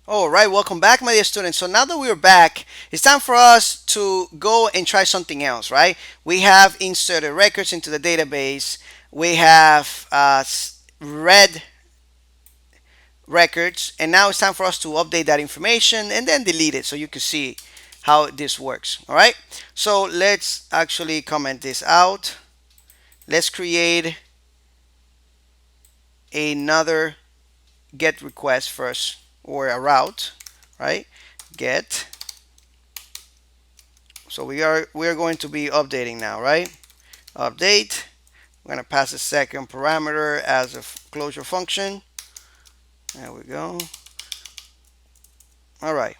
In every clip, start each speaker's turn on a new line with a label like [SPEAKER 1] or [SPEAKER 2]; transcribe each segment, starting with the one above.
[SPEAKER 1] All right, welcome back, my dear students. So now that we're back, it's time for us to go and try something else, right? We have inserted records into the database. We have read records, and now it's time for us to update that information and then delete it so you can see how this works. All right, so let's actually comment this out. Let's create another get request first, or a route, right? Get. So we are going to be updating now, right? Update. We're going to pass a second parameter as a closure function. There we go. All right.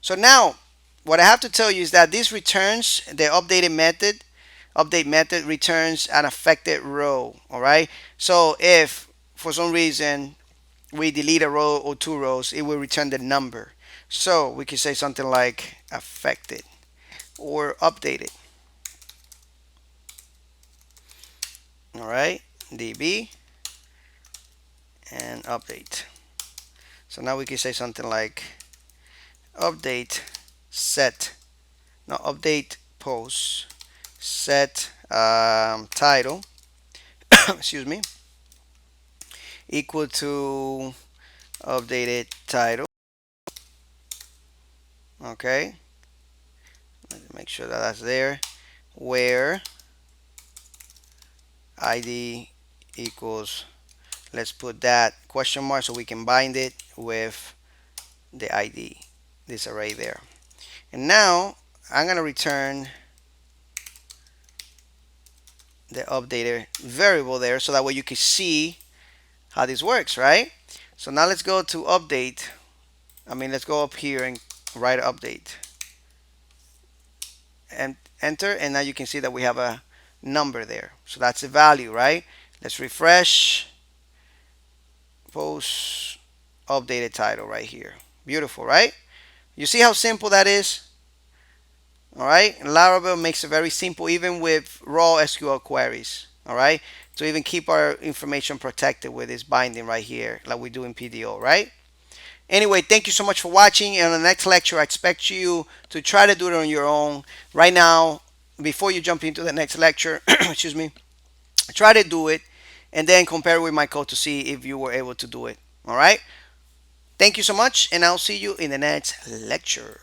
[SPEAKER 1] So now what I have to tell you is that this returns the updated method. Update method returns an affected row. All right. So if for some reason we delete a row or two rows, it will return the number. So we can say something like affected or updated. All right. DB and update. So now we can say something like update set, now update post set title excuse me, equal to updated title. Okay, let's make sure that that's there, where id equals, let's put that question mark so we can bind it with the id, this array there. And now I'm going to return the updated variable there so that way you can see how this works, right? So now let's go to update. Let's go up here and write update and enter, and now you can see that we have a number there. So that's the value, right? Let's refresh, post updated title right here. Beautiful, right? You see how simple that is? All right, Laravel makes it very simple even with raw SQL queries. All right, to even keep our information protected with this binding right here like we do in PDO, right? Anyway, thank you so much for watching, and on the next lecture I expect you to try to do it on your own. Right now, before you jump into the next lecture excuse me, try to do it and then compare with my code to see if you were able to do it. All right, thank you so much, and I'll see you in the next lecture.